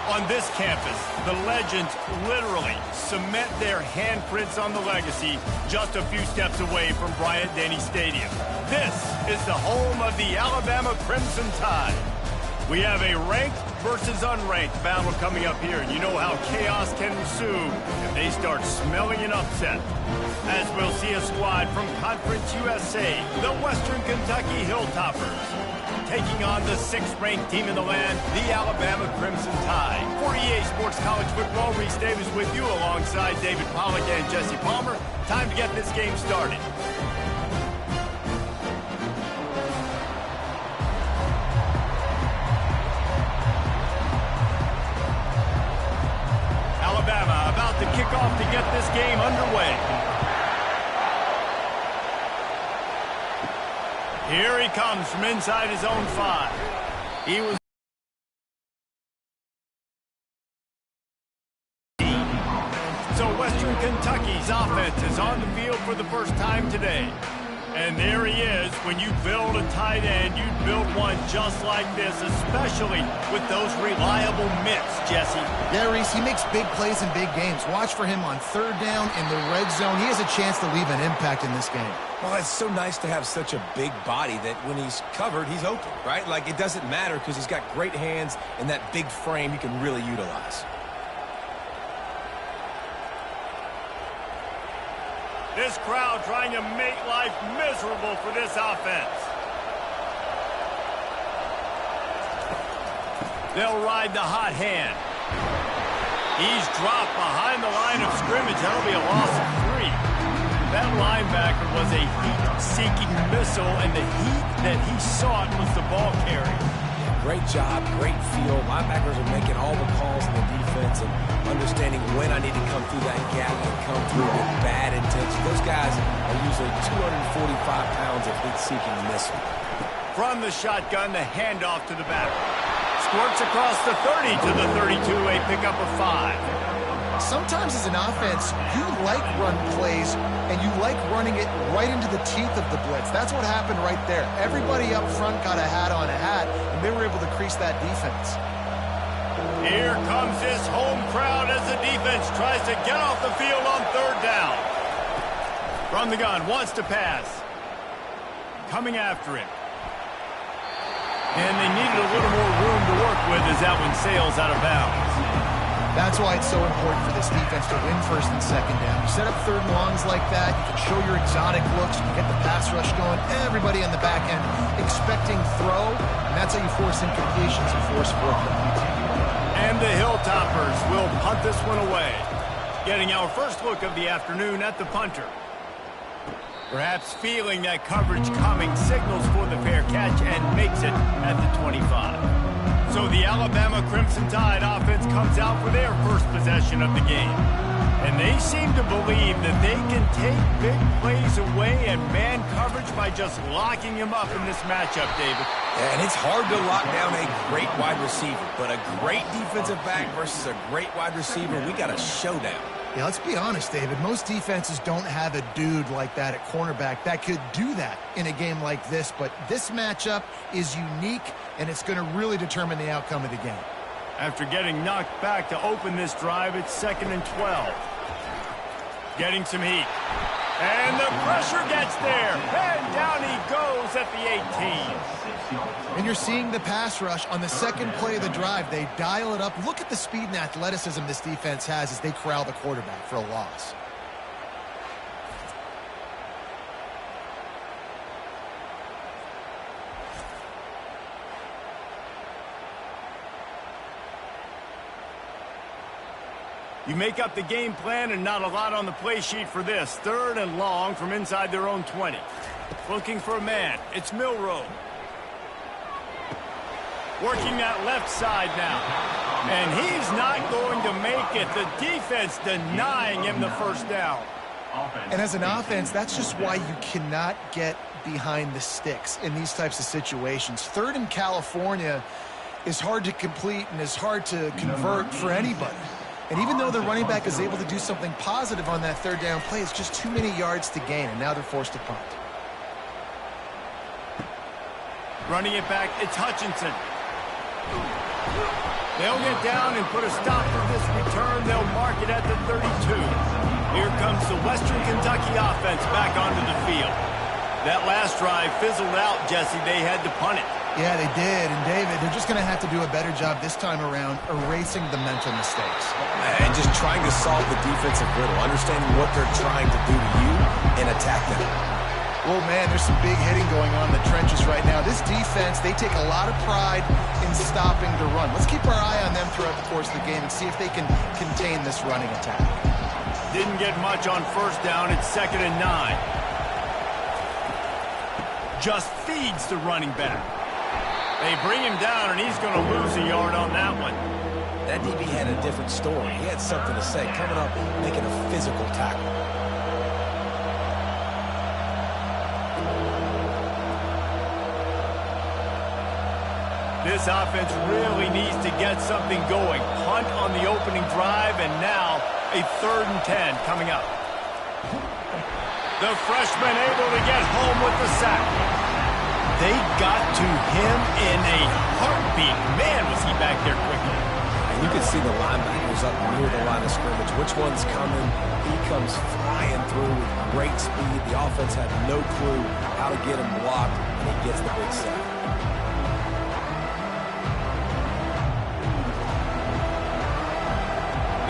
On this campus, the legends literally cement their handprints on the legacy just a few steps away from Bryant-Denny Stadium. This is the home of the Alabama Crimson Tide. We have a ranked versus unranked battle coming up here, and you know how chaos can ensue if they start smelling an upset. As we'll see a squad from Conference USA, the Western Kentucky Hilltoppers, taking on the 6th-ranked team in the land, the Alabama Crimson Tide. For EA Sports College Football, Reese Davis with you alongside David Pollack and Jesse Palmer. Time to get this game started. Alabama about to kick off to get this game underway. Here he comes from inside his own 5. He was so Western Kentucky's offense is on the field for the first time today. And there he is. When you build a tight end, you build one just like this, especially with those reliable mitts, Jesse. Yeah, Reese, he makes big plays in big games. Watch for him on 3rd down in the red zone. He has a chance to leave an impact in this game. Well, it's so nice to have such a big body that when he's covered, he's open, right? Like, it doesn't matter because he's got great hands and that big frame he can really utilize. This crowd trying to make life miserable for this offense. They'll ride the hot hand. He's dropped behind the line of scrimmage. That'll be a loss of 3. That linebacker was a heat-seeking missile, and the heat that he sought was the ball carrier. Great job, great feel. Linebackers are making all the calls in the defense and understanding when I need to come through that gap and come through with bad intention. Those guys are usually 245 pounds of heat-seeking missile. From the shotgun, the handoff to the back. Squirts across the 30 to the 32, a pickup of 5. Sometimes as an offense, you like run plays, and you like running it right into the teeth of the blitz. That's what happened right there. Everybody up front got a hat on a hat, and they were able to crease that defense. Here comes this home crowd as the defense tries to get off the field on 3rd down. From the gun, wants to pass. Coming after him. And they needed a little more room to work with as that one sails out of bounds. That's why it's so important for this defense to win 1st and 2nd down. You set up 3rd and longs like that, you can show your exotic looks, you can get the pass rush going, everybody on the back end expecting throw, and that's how you force incompletions and force 4th down. And the Hilltoppers will punt this one away. Getting our first look of the afternoon at the punter. Perhaps feeling that coverage coming, signals for the fair catch and makes it at the 25. So the Alabama Crimson Tide offense comes out for their first possession of the game. And they seem to believe that they can take big plays away and man coverage by just locking him up in this matchup, David. And it's hard to lock down a great wide receiver, but a great defensive back versus a great wide receiver, we got a showdown. Yeah, let's be honest, David. Most defenses don't have a dude like that at cornerback that could do that in a game like this, but this matchup is unique, and it's going to really determine the outcome of the game. After getting knocked back to open this drive, it's 2nd and 12. Getting some heat. And the pressure gets there. And down he goes at the 18. And you're seeing the pass rush on the 2nd play of the drive. They dial it up. Look at the speed and athleticism this defense has as they corral the quarterback for a loss. You make up the game plan and not a lot on the play sheet for this. 3rd and long from inside their own 20. Looking for a man. It's Milroe. Working that left side now. And he's not going to make it. The defense denying him the 1st down. And as an offense, that's just why you cannot get behind the sticks in these types of situations. 3rd in California is hard to complete and is hard to convert for anybody. And even though the running back is able to do something positive on that 3rd down play, it's just too many yards to gain, and now they're forced to punt. Running it back, it's Hutchinson. They'll get down and put a stop to this return. They'll mark it at the 32. Here comes the Western Kentucky offense back onto the field. That last drive fizzled out, Jesse. They had to punt it. Yeah, they did. And, David, they're just going to have to do a better job this time around erasing the mental mistakes. And just trying to solve the defensive riddle, understanding what they're trying to do to you and attack them. Well, man, there's some big hitting going on in the trenches right now. This defense, they take a lot of pride in stopping the run. Let's keep our eye on them throughout the course of the game and see if they can contain this running attack. Didn't get much on first down. It's 2nd and 9. Just feeds the running back. They bring him down, and he's going to lose a yard on that one. That DB had a different story. He had something to say, coming up, making a physical tackle. This offense really needs to get something going. Punt on the opening drive, and now a 3rd and 10 coming up. The freshman able to get home with the sack. They got to him in a heartbeat. Man, was he back there quickly. And you can see the linebackers up near the line of scrimmage. Which one's coming? He comes flying through with great speed. The offense had no clue how to get him blocked, and he gets the big sack.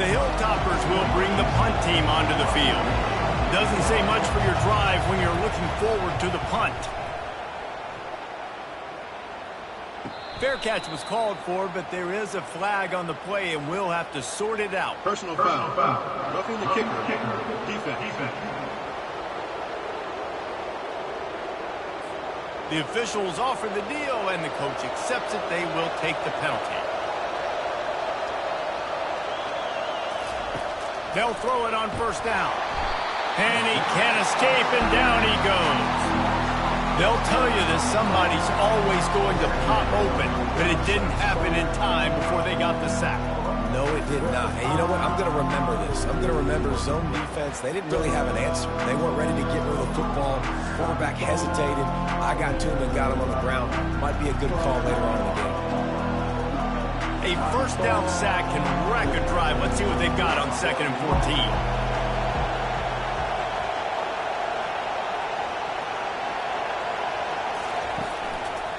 The Hilltoppers will bring the punt team onto the field. Doesn't say much for your drive when you're looking forward to the punt. Fair catch was called for, but there is a flag on the play, and we'll have to sort it out. Personal foul. Roughing the kicker. Defense. The officials offer the deal, and the coach accepts it. They will take the penalty. They'll throw it on first down. And he can't escape, and down he goes. They'll tell you this, somebody's always going to pop open, but it didn't happen in time before they got the sack. No, it did not. And you know what? I'm going to remember this. I'm going to remember zone defense. They didn't really have an answer. They weren't ready to get rid of the football. Quarterback hesitated. I got to him and got him on the ground. Might be a good call later on in the game. A first down sack can wreck a drive. Let's see what they've got on 2nd and 14.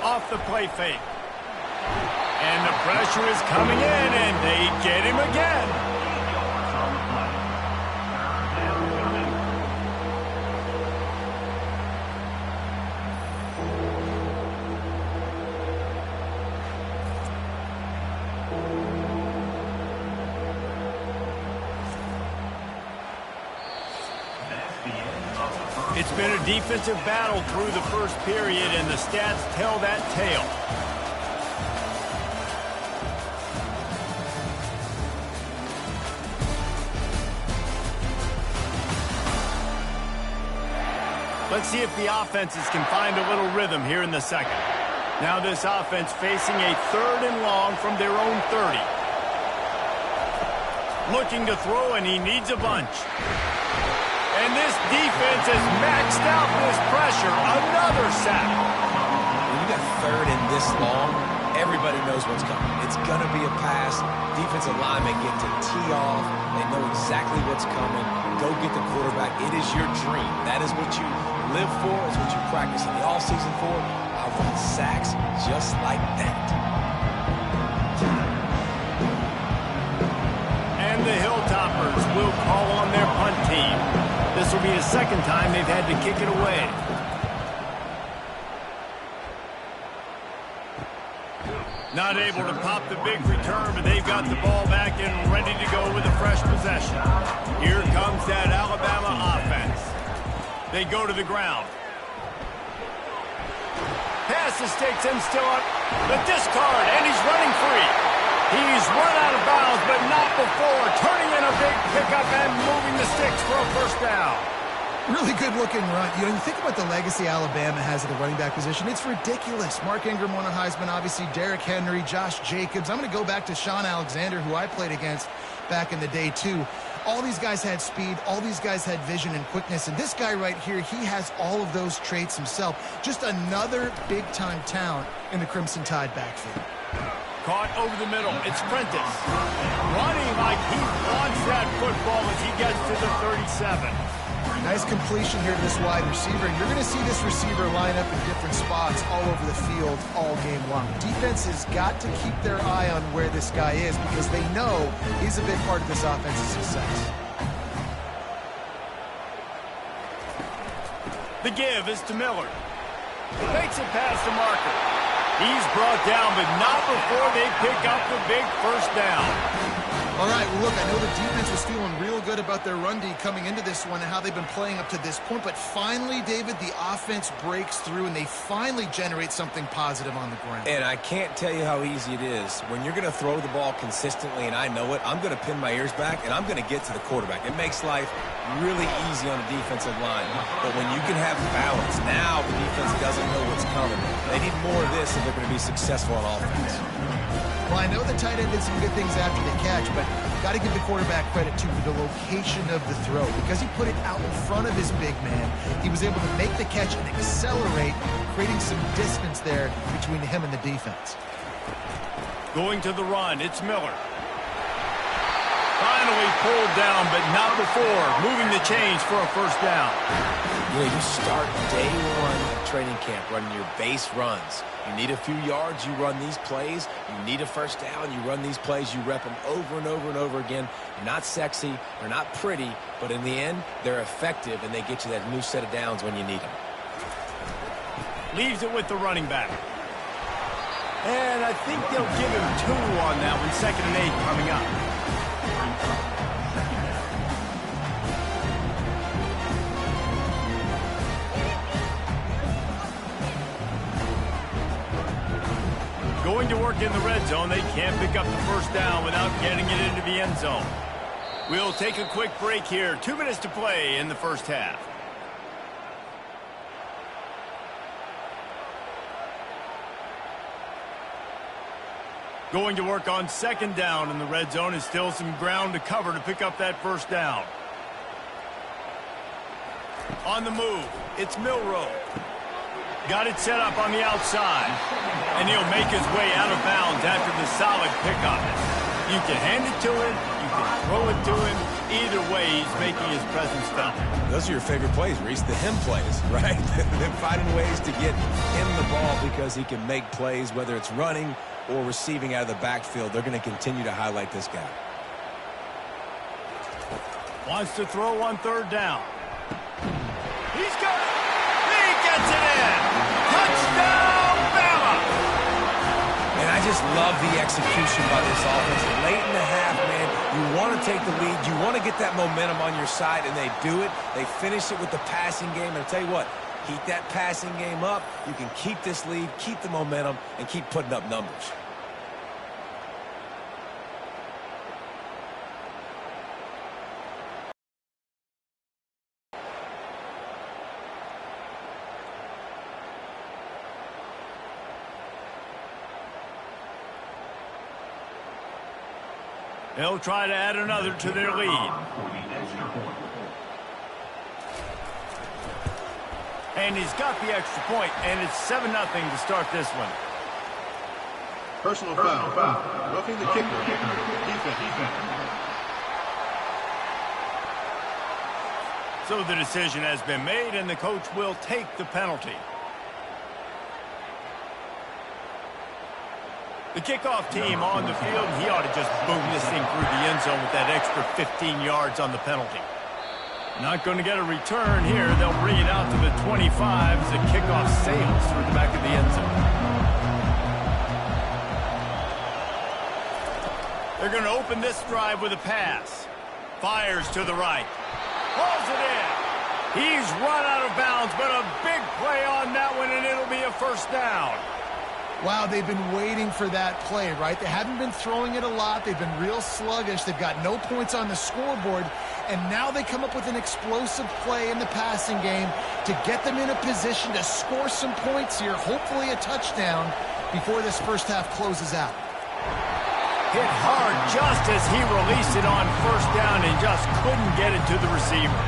Off the play fake. And the pressure is coming in, and they get him again. It's been a defensive battle through the first period, and the stats tell that tale. Let's see if the offenses can find a little rhythm here in the second. Now this offense facing a 3rd and long from their own 30. Looking to throw, and he needs a bunch. And this defense is maxed out this pressure. Another sack. When you got 3rd and this long, everybody knows what's coming. It's going to be a pass. Defensive linemen get to tee off. They know exactly what's coming. Go get the quarterback. It is your dream. That is what you live for. It's what you practice in the offseason for. I run sacks just like that. And the Hilltoppers will call on their punt team. This will be the 2nd time they've had to kick it away. Not able to pop the big return, but they've got the ball back and ready to go with a fresh possession. Here comes that Alabama offense. They go to the ground. Passes takes him still up. The discard, and he's running free. He's run out of bounds, but not before. Turning in a big pickup and moving the sticks for a first down. Really good-looking run. You know, you think about the legacy Alabama has at the running back position. It's ridiculous. Mark Ingram won a Heisman, obviously Derrick Henry, Josh Jacobs. I'm going to go back to Sean Alexander, who I played against back in the day, too. All these guys had speed. All these guys had vision and quickness. And this guy right here, he has all of those traits himself. Just another big-time talent in the Crimson Tide backfield. caught over the middle. It's Prentice. Running like he wants that football as he gets to the 37. Nice completion here to this wide receiver, and you're going to see this receiver line up in different spots all over the field all game long. Defense has got to keep their eye on where this guy is because they know he's a big part of this offense's success. The give is to Miller. Makes it past the marker. He's brought down, but not before they pick up the big first down. All right, well, look, I know the defense was feeling real good about their run D coming into this one and how they've been playing up to this point, but finally, David, the offense breaks through and they finally generate something positive on the ground. And I can't tell you how easy it is. When you're going to throw the ball consistently, and I know it, I'm going to pin my ears back, and I'm going to get to the quarterback. It makes life really easy on the defensive line. But when you can have balance, now the defense doesn't know what's coming. They need more of this if they're going to be successful on offense. Well, I know the tight end did some good things after the catch, but got to give the quarterback credit, too, for the location of the throw. Because he put it out in front of his big man, he was able to make the catch and accelerate, creating some distance there between him and the defense. Going to the run, it's Miller. Finally pulled down, but not before moving the chains for a first down. You start day one of training camp running your base runs. You need a few yards, you run these plays. You need a first down, you run these plays. You rep them over and over and over again. They're not sexy, they're not pretty, but in the end, they're effective, and they get you that new set of downs when you need them. Leaves it with the running back. And I think they'll give him 2 on that one. 2nd and 8 coming up. Going to work in the red zone. They can't pick up the first down without getting it into the end zone. We'll take a quick break here. 2 minutes to play in the first half. Going to work on 2nd down in the red zone. Is still some ground to cover to pick up that first down. On the move, it's Milroe. Got it set up on the outside. And he'll make his way out of bounds after the solid pickup. You can hand it to him. You can throw it to him. Either way, he's making his presence felt. Those are your favorite plays, Reese, the him plays, right? They're finding ways to get him the ball because he can make plays, whether it's running or receiving out of the backfield. They're going to continue to highlight this guy. Wants to throw on 3rd down. He's got it. He gets it in. Touchdown, Bama! And I just love the execution by this offense. Late in the half, man, you want to take the lead. You want to get that momentum on your side, and they do it. They finish it with the passing game. And I'll tell you what, keep that passing game up. You can keep this lead, keep the momentum, and keep putting up numbers. They'll try to add another to their lead. And he's got the extra point, and it's 7-0 to start this one. Personal foul. Roughing the kicker. Defense. So the decision has been made, and the coach will take the penalty. The kickoff team on the field, he ought to just boom this thing through the end zone with that extra 15 yards on the penalty. Not going to get a return here. They'll bring it out to the 25 as the kickoff sails through the back of the end zone. They're going to open this drive with a pass. Fires to the right. Pulls it in. He's run out of bounds, but a big play on that one, and it'll be a first down. Wow, they've been waiting for that play, right? They haven't been throwing it a lot. They've been real sluggish. They've got no points on the scoreboard. And now they come up with an explosive play in the passing game to get them in a position to score some points here, hopefully a touchdown, before this first half closes out. Hit hard just as he released it on first down and just couldn't get it to the receiver.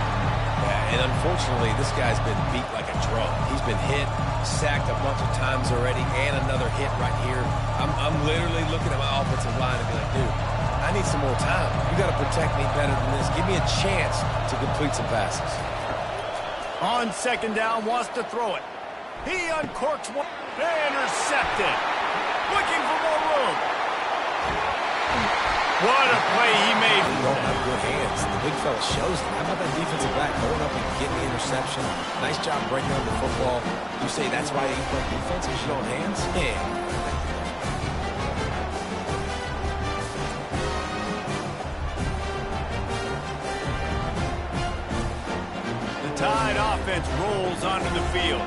And unfortunately, this guy's been beat like a drum. He's been hit, sacked a bunch of times already, and another hit right here. I'm literally looking at my offensive line and be like, dude, I need some more time. You got to protect me better than this. Give me a chance to complete some passes. On second down, wants to throw it. He uncorks one. Intercepted. Looking for more room. What a play he made. You don't have good hands. The big fella shows it. How about that defensive back going up and getting the interception? Nice job breaking up the football. You say that's why you play defense because you don't have hands? Yeah. The Tide offense rolls onto the field.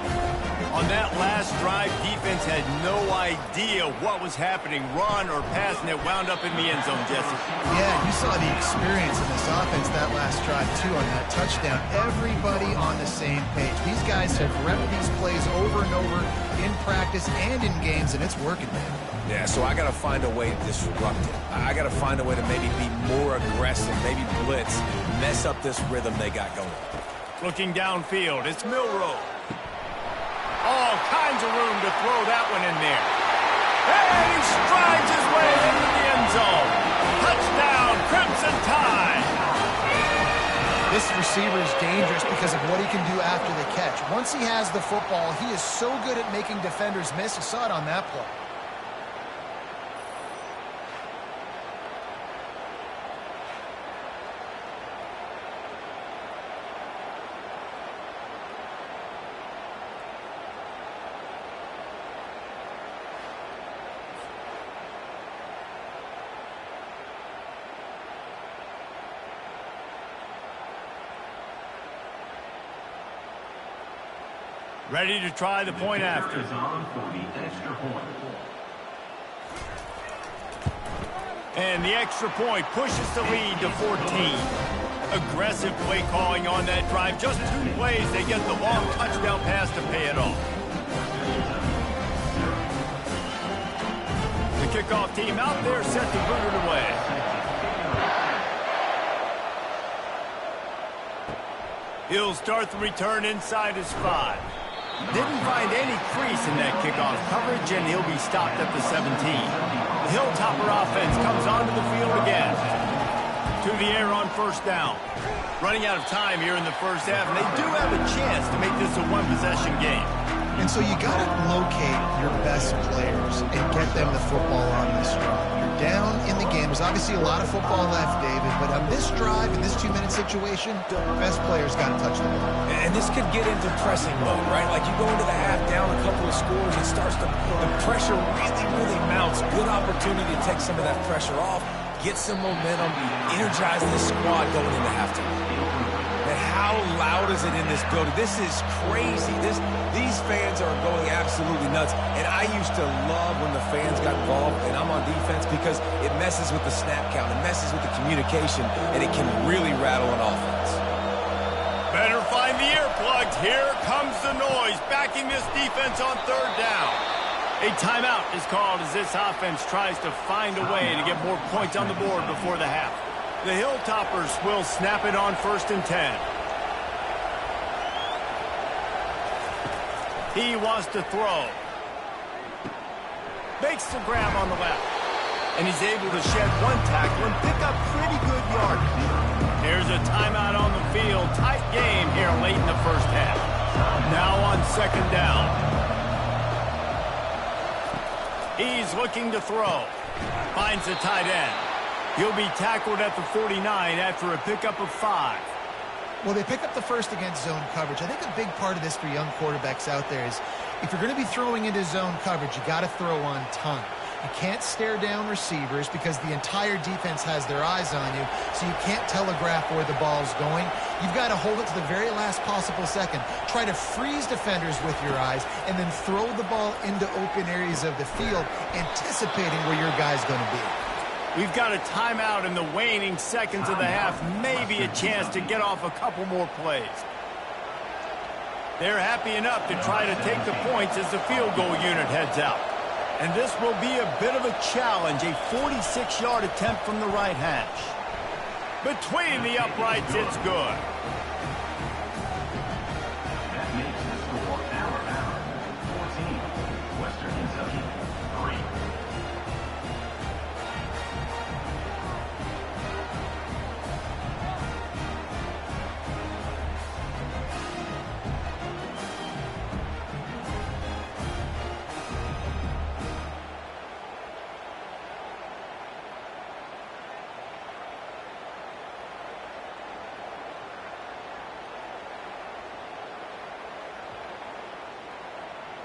On that last drive, defense had no idea what was happening, run or pass, and it wound up in the end zone, Jesse. Yeah, you saw the experience in this offense that last drive, too, on that touchdown. Everybody on the same page. These guys have repped these plays over and over in practice and in games, and it's working, man. Yeah, so I got to find a way to disrupt it. I got to find a way to maybe be more aggressive, maybe blitz, mess up this rhythm they got going. Looking downfield, it's Milroe. All kinds of room to throw that one in there. And he strides his way into the end zone. Touchdown, Crimson Tide. This receiver is dangerous because of what he can do after the catch. Once he has the football, he is so good at making defenders miss. You saw it on that play. Ready to try the point after. And the extra point pushes the lead to 14. Aggressive play calling on that drive. Just 2 plays, they get the long touchdown pass to pay it off. The kickoff team out there set to boot it away. He'll start the return inside his 5. Didn't find any crease in that kickoff coverage, and he'll be stopped at the 17. The Hilltopper offense comes onto the field again. To the air on first down. Running out of time here in the first half, and they do have a chance to make this a one-possession game. And so you got to locate your best players and get them the football on this drive. You're down in the game. There's obviously a lot of football left, David, but on this drive, in this 2-minute situation, the best players got to touch the ball. And this could get into pressing mode, right? Like you go into the half down a couple of scores, it starts to, the pressure really mounts. Good opportunity to take some of that pressure off, get some momentum, energize this squad going into halftime. And how loud is it in this building? This is crazy. These fans are going absolutely nuts. And I used to love when the fans got involved, and I'm on defense because it messes with the snap count, it messes with the communication, and it can really rattle an offense. Better find the earplugs. Here comes the noise, backing this defense on third down. A timeout is called as this offense tries to find a way to get more points on the board before the half. The Hilltoppers will snap it on 1st and 10. He wants to throw. Makes the grab on the left. And he's able to shed 1 tackle and pick up pretty good yardage. There's a timeout on the field. Tight game here late in the first half. Now on 2nd down. He's looking to throw. Finds the tight end. He'll be tackled at the 49 after a pickup of 5. Well, they pick up the first against zone coverage. I think a big part of this for young quarterbacks out there is if you're going to be throwing into zone coverage, you got to throw on time. You can't stare down receivers because the entire defense has their eyes on you, so you can't telegraph where the ball's going. You've got to hold it to the very last possible second. Try to freeze defenders with your eyes and then throw the ball into open areas of the field, anticipating where your guy's going to be. We've got a timeout in the waning seconds of the half. Maybe a chance to get off a couple more plays. They're happy enough to try to take the points as the field goal unit heads out. And this will be a bit of a challenge, a 46-yard attempt from the right hash. Between the uprights, it's good.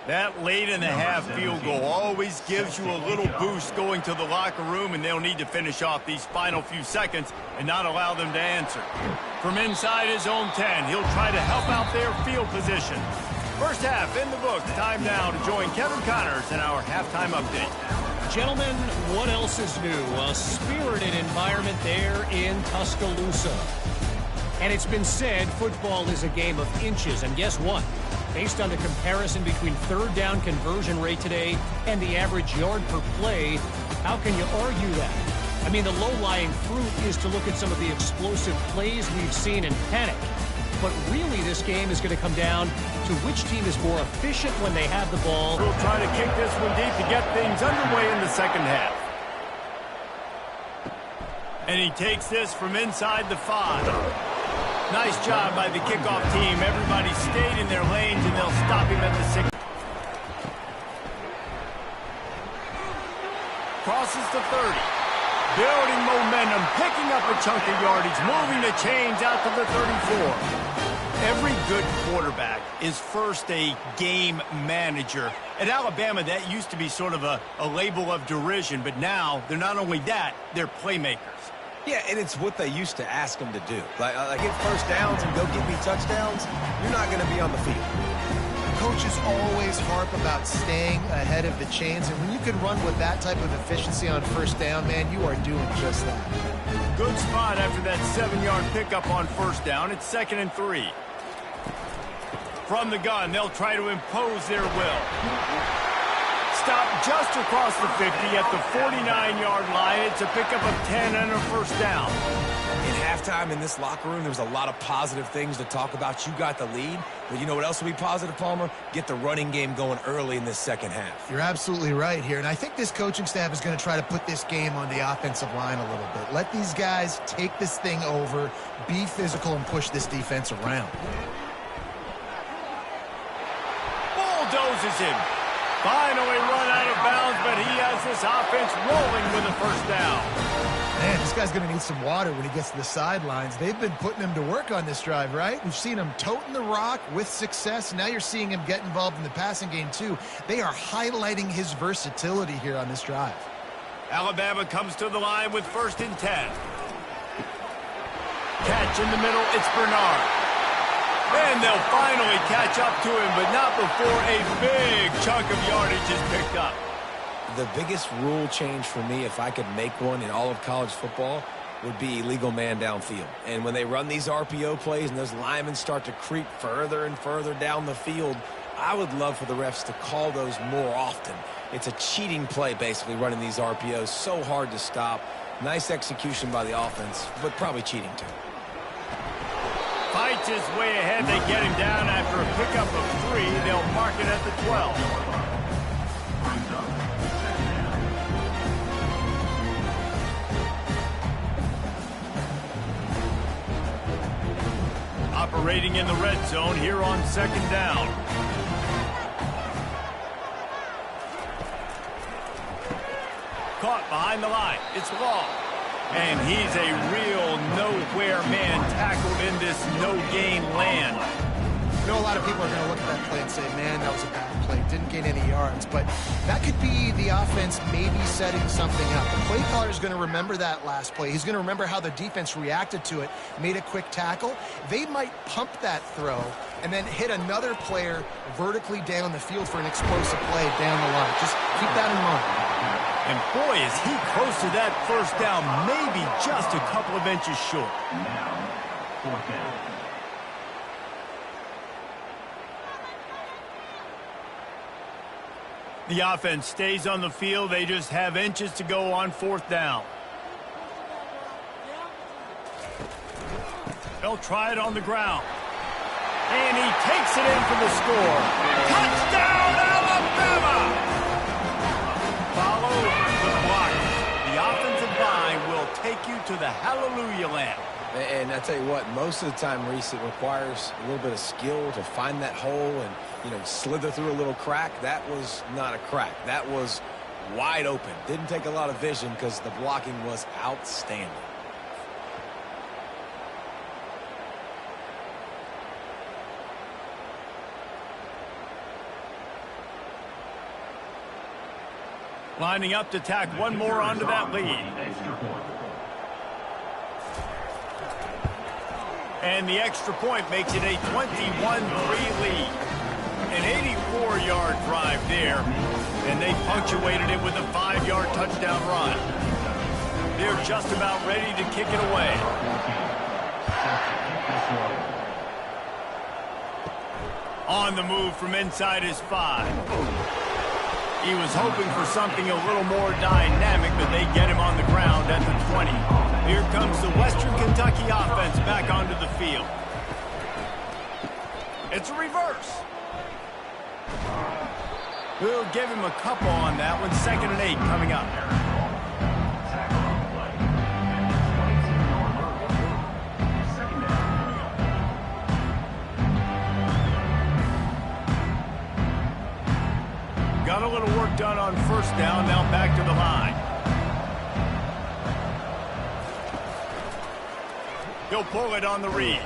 That late in the half field goal always gives you a little boost going to the locker room, and they'll need to finish off these final few seconds and not allow them to answer. From inside his own 10, he'll try to help out their field position. First half in the books. Time now to join Kevin Connors in our halftime update. Gentlemen, what else is new? A spirited environment there in Tuscaloosa. And it's been said football is a game of inches, and guess what? Based on the comparison between third down conversion rate today and the average yard per play, how can you argue that? I mean, the low-lying fruit is to look at some of the explosive plays we've seen and panic. But really, this game is going to come down to which team is more efficient when they have the ball. We'll try to kick this one deep to get things underway in the second half. And he takes this from inside the 5. Nice job by the kickoff team. Everybody stayed in their lanes, and they'll stop him at the 6. Crosses the 30. Building momentum, picking up a chunk of yardage, moving the chains out to the 34. Every good quarterback is first a game manager. At Alabama, that used to be sort of a label of derision, but now they're not only that, they're playmakers. Yeah, and it's what they used to ask them to do. Like get first downs and go get me touchdowns, you're not going to be on the field. Coaches always harp about staying ahead of the chains, and when you can run with that type of efficiency on first down, man, you are doing just that. Good spot after that 7-yard pickup on first down. It's 2nd and 3. From the gun, they'll try to impose their will. Stop just across the 50 at the 49-yard line. It's a pickup of 10 and a first down. In halftime in this locker room, there was a lot of positive things to talk about. You got the lead, but you know what else will be positive, Palmer? Get the running game going early in this second half. You're absolutely right here, and I think this coaching staff is going to try to put this game on the offensive line a little bit. Let these guys take this thing over, be physical, and push this defense around. Bulldozes him. Finally run out of bounds, but he has this offense rolling with a first down. Man, this guy's going to need some water when he gets to the sidelines. They've been putting him to work on this drive, right? We've seen him toting the rock with success. Now you're seeing him get involved in the passing game, too. They are highlighting his versatility here on this drive. Alabama comes to the line with 1st and 10. Catch in the middle, it's Bernard. And they'll finally catch up to him, but not before a big chunk of yardage is picked up. The biggest rule change for me, if I could make one in all of college football, would be illegal man downfield. And when they run these RPO plays and those linemen start to creep further and further down the field, I would love for the refs to call those more often. It's a cheating play, basically, running these RPOs. So hard to stop. Nice execution by the offense, but probably cheating, too. Fights his way ahead. They get him down after a pickup of 3. They'll mark it at the 12. Operating in the red zone here on 2nd down. Caught behind the line. It's Law. And he's a real nowhere man tackled in this no-gain land. You know, a lot of people are going to look at that play and say, man, that was a bad play. Didn't gain any yards. But that could be the offense maybe setting something up. The play caller is going to remember that last play. He's going to remember how the defense reacted to it, made a quick tackle. They might pump that throw and then hit another player vertically down the field for an explosive play down the line. Just keep that in mind. And boy, is he close to that first down, maybe just a couple of inches short. Now, 4th down. The offense stays on the field. They just have inches to go on 4th down. They'll try it on the ground. And he takes it in for the score. Touchdown, Alabama! Follow the block. The offensive line will take you to the hallelujah land. And I tell you what, most of the time, Reese, it requires a little bit of skill to find that hole and, you know, slither through a little crack. That was not a crack. That was wide open. Didn't take a lot of vision because the blocking was outstanding. Lining up to tack one more onto that lead. Extra point. And the extra point makes it a 21-3 lead. An 84-yard drive there, and they punctuated it with a 5-yard touchdown run. They're just about ready to kick it away. On the move from inside his 5. He was hoping for something a little more dynamic, but they get him on the ground at the 20. Here comes the Western Kentucky offense back onto the field. It's a reverse. We'll give him a couple on that one. 2nd and 8 coming up. Got a little work done on 1st down, now back to the line. He'll pull it on the read.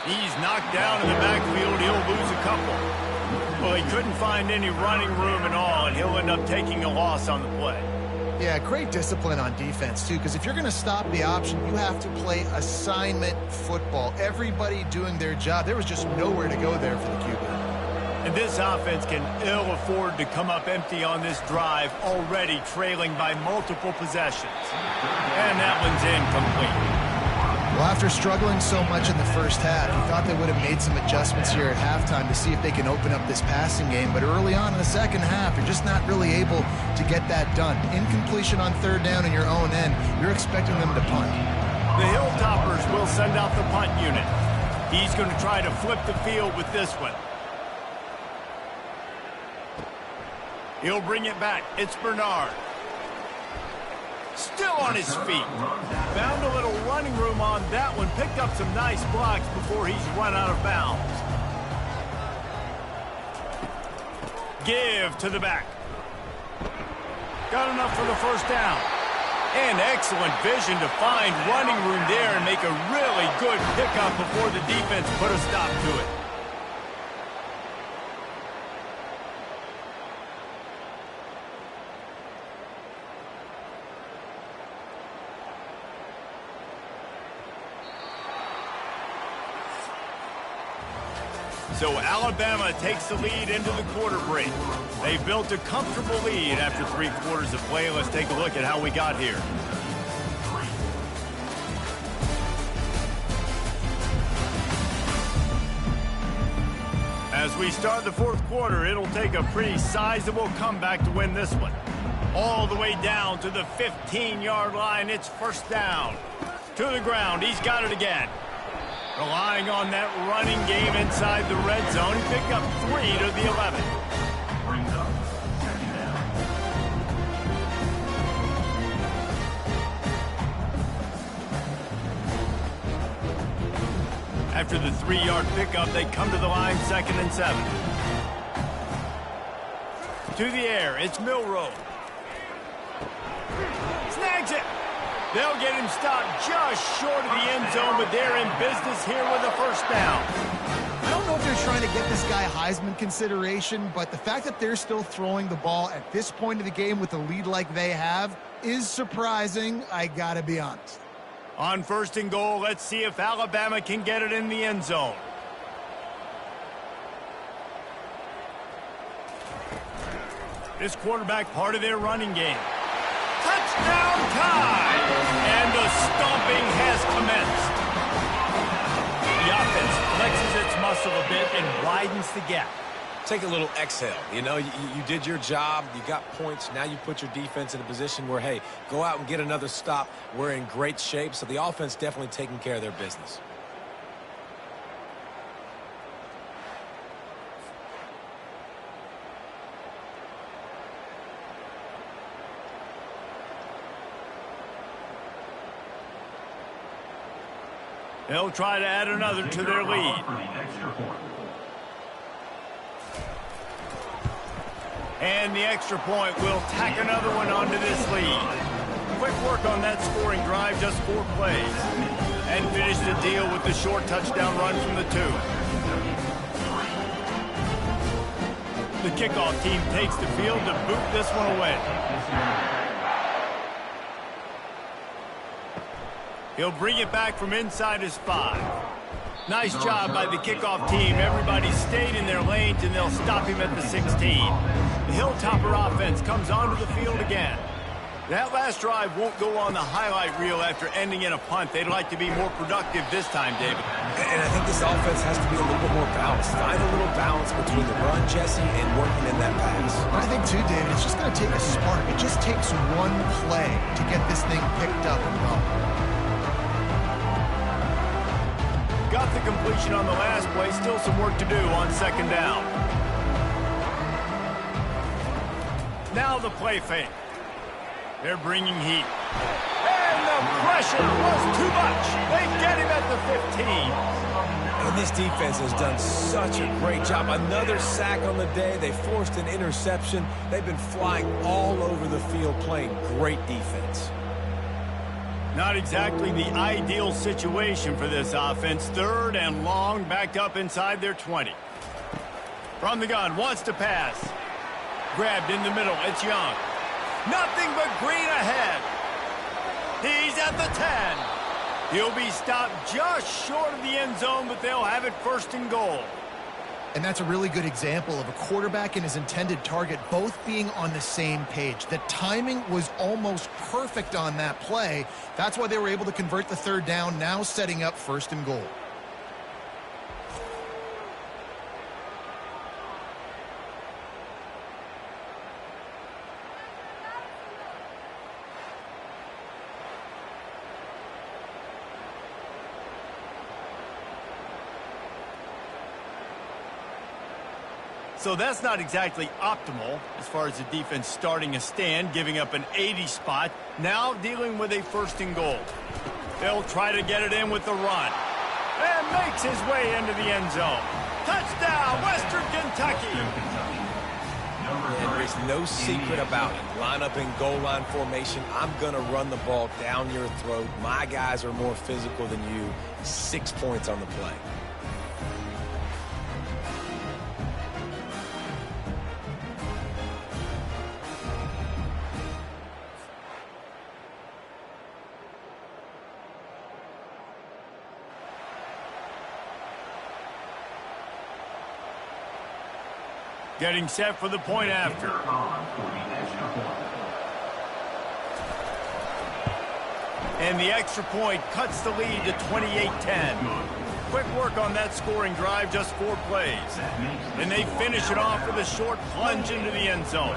He's knocked down in the backfield. He'll lose a couple. Well, he couldn't find any running room at all, and he'll end up taking a loss on the play. Yeah, great discipline on defense, too, because if you're going to stop the option, you have to play assignment football. Everybody doing their job. There was just nowhere to go there for the QB. And this offense can ill afford to come up empty on this drive, already trailing by multiple possessions. And that one's incomplete. Well, after struggling so much in the first half, you thought they would have made some adjustments here at halftime to see if they can open up this passing game. But early on in the second half, you're just not really able to get that done. Incompletion on 3rd down in your own end, you're expecting them to punt. The Hilltoppers will send out the punt unit. He's going to try to flip the field with this one. He'll bring it back. It's Bernard. Still on his feet. Found a little running room on that one. Picked up some nice blocks before he's run out of bounds. Give to the back. Got enough for the 1st down. And excellent vision to find running room there and make a really good pickup before the defense put a stop to it. So Alabama takes the lead into the quarter break. They built a comfortable lead after 3 quarters of play. Let's take a look at how we got here. As we start the 4th quarter, it'll take a pretty sizable comeback to win this one. All the way down to the 15-yard line. It's 1st down. To the ground. He's got it again. Relying on that running game inside the red zone. He picked up 3 to the 11. Brings up 2nd down. After the 3-yard pickup, they come to the line 2nd and 7. To the air, it's Milroe. Snags it. They'll get him stopped just short of the end zone, but they're in business here with a 1st down. I don't know if they're trying to get this guy Heisman consideration, but the fact that they're still throwing the ball at this point of the game with a lead like they have is surprising, I gotta be honest. On 1st and goal, let's see if Alabama can get it in the end zone. This quarterback part of their running game. Touchdown time! And the stomping has commenced. The offense flexes its muscle a bit and widens the gap. Take a little exhale. You know, you did your job. You got points. Now you put your defense in a position where, hey, go out and get another stop. We're in great shape, so the offense definitely taking care of their business. They'll try to add another to their lead. And the extra point will tack another one onto this lead. Quick work on that scoring drive, just 4 plays. And finish the deal with the short touchdown run from the 2. The kickoff team takes the field to boot this one away. He'll bring it back from inside his 5. Nice job by the kickoff team. Everybody stayed in their lanes, and they'll stop him at the 16. The Hilltopper offense comes onto the field again. That last drive won't go on the highlight reel after ending in a punt. They'd like to be more productive this time, David. And I think this offense has to be a little bit more balanced. Find a little balance between the run, Jesse, and working in that pass. I think, too, David, it's just going to take a spark. It just takes one play to get this thing picked up and going. Got the completion on the last play. Still some work to do on second down. Now the play fake. They're bringing heat. And the pressure was too much. They get him at the 15. And this defense has done such a great job. Another sack on the day. They forced an interception. They've been flying all over the field playing great defense. Not exactly the ideal situation for this offense. 3rd and long, backed up inside their 20. From the gun, wants to pass. Grabbed in the middle, it's Young. Nothing but green ahead. He's at the 10. He'll be stopped just short of the end zone, but they'll have it 1st and goal. And that's a really good example of a quarterback and his intended target both being on the same page. The timing was almost perfect on that play. That's why they were able to convert the 3rd down, now setting up 1st and goal. So that's not exactly optimal as far as the defense starting a stand, giving up an 80 spot, now dealing with a 1st and goal. They'll try to get it in with the run. And makes his way into the end zone. Touchdown, Western Kentucky! And there's no secret about it. Line up in goal line formation. I'm going to run the ball down your throat. My guys are more physical than you. 6 points on the play. Getting set for the point after. And the extra point cuts the lead to 28-10. Quick work on that scoring drive, just 4 plays. And they finish it off with a short plunge into the end zone.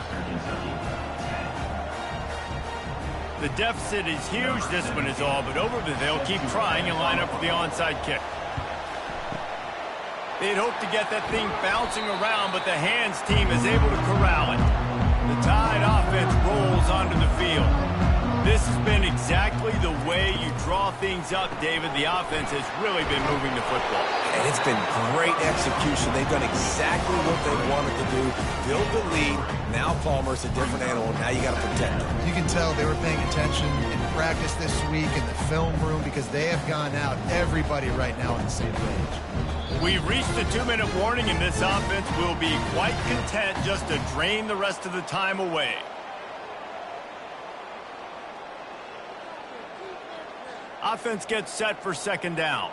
The deficit is huge, this one is all but over, but they'll keep trying and line up for the onside kick. They'd hope to get that thing bouncing around, but the hands team is able to corral it. The Tide offense rolls onto the field. This has been exactly the way you draw things up, David. The offense has really been moving the football. And it's been great execution. They've done exactly what they wanted to do. Build the lead. Now Palmer's a different animal. Now you got to protect him. You can tell they were paying attention in practice this week in the film room because they have gone out, everybody right now on the same page. We've reached the 2-minute warning, and this offense will be quite content just to drain the rest of the time away. Offense gets set for 2nd down.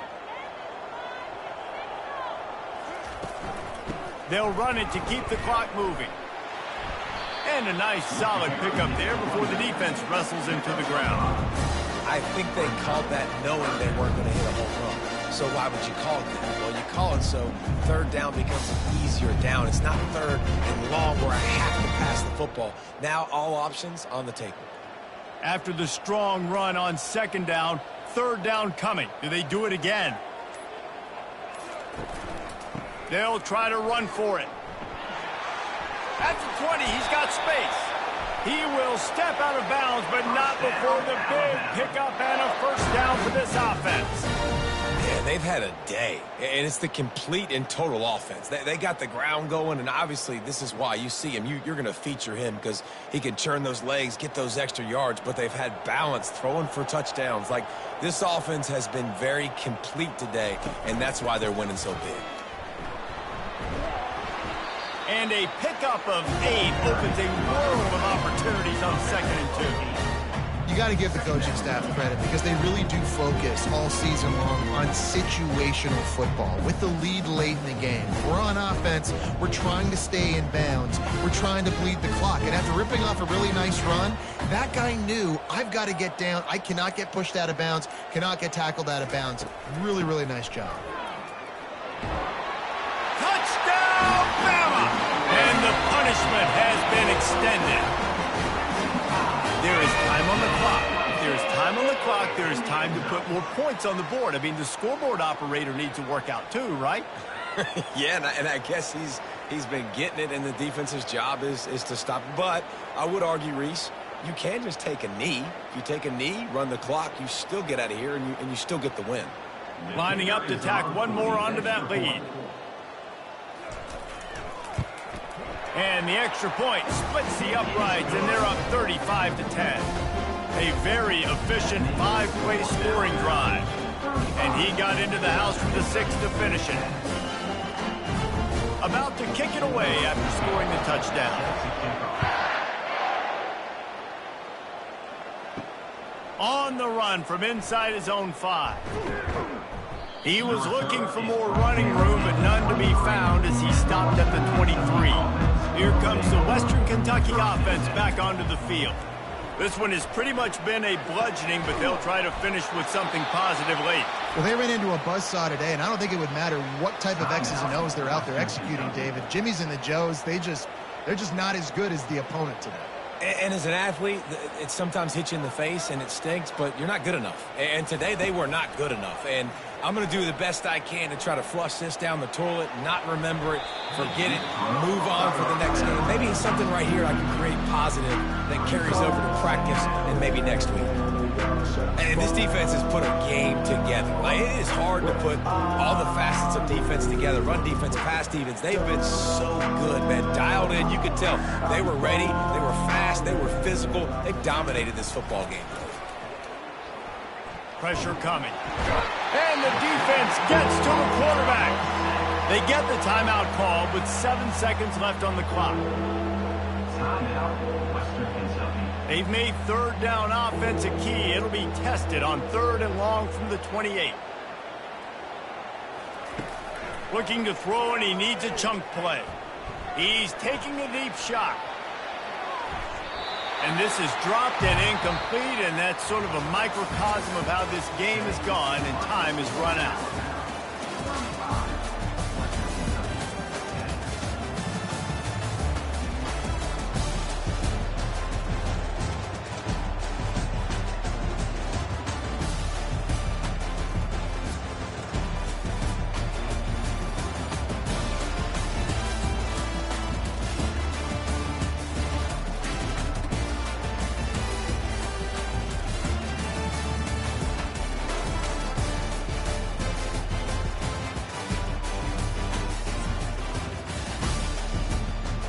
They'll run it to keep the clock moving. And a nice solid pickup there before the defense wrestles into the ground. I think they called that knowing they weren't going to hit a home run. So why would you call it that? Well, you call it so 3rd down becomes an easier down. It's not 3rd and long where I have to pass the football. Now all options on the table. After the strong run on 2nd down, 3rd down coming. Do they do it again? They'll try to run for it. At the 20, he's got space. He will step out of bounds, but not before the big pickup and a 1st down for this offense. Yeah, they've had a day, and it's the complete and total offense. They got the ground going, and obviously this is why you see him. You're going to feature him because he can churn those legs, get those extra yards, but they've had balance, throwing for touchdowns. Like, this offense has been very complete today, and that's why they're winning so big. And a pickup of 8 opens a world of opportunities on 2nd and 2. You got to give the coaching staff credit because they really do focus all season long on situational football. With the lead late in the game, we're on offense, we're trying to stay in bounds, we're trying to bleed the clock. And after ripping off a really nice run, that guy knew, I've got to get down. I cannot get pushed out of bounds, cannot get tackled out of bounds. Really, really nice job. Touchdown, Bama! And the punishment has been extended. There is time on the clock. If there is time on the clock, there is time to put more points on the board. I mean, the scoreboard operator needs to work out too, right? Yeah, and I guess he's been getting it, and the defense's job is to stop it. But I would argue, Reese, you can just take a knee. If you take a knee, run the clock, you still get out of here, and you still get the win. Lining up to tack one more onto that lead. And the extra point splits the uprights, and they're up 35-10. A very efficient 5-play scoring drive. And he got into the house for the 6th to finish it. About to kick it away after scoring the touchdown. On the run from inside his own 5. He was looking for more running room, but none to be found as he stopped at the 23. Here comes the Western Kentucky offense back onto the field. This one has pretty much been a bludgeoning, but they'll try to finish with something positive late. Well, they ran into a buzzsaw today, and I don't think it would matter what type of X's and O's they're out there executing, David. Jimmy's and the Joes, they're just not as good as the opponent today. And as an athlete, it sometimes hits you in the face and it stinks, but you're not good enough. And today they were not good enough. And I'm going to do the best I can to try to flush this down the toilet, not remember it, forget it, move on for the next game. Maybe it's something right here I can create positive that carries over to practice and maybe next week. And this defense has put a game together. Like, it is hard to put all the facets of defense together. Run defense, pass defense. They've been so good, man. Dialed in, you could tell. They were ready. They were fast. They were physical. They dominated this football game. Pressure coming. And the defense gets to the quarterback. They get the timeout call with 7 seconds left on the clock. Timeout, Western Kentucky. They've made 3rd down offense a key. It'll be tested on 3rd and long from the 28. Looking to throw, and he needs a chunk play. He's taking a deep shot. And this is dropped and incomplete, and that's sort of a microcosm of how this game has gone, and time has run out.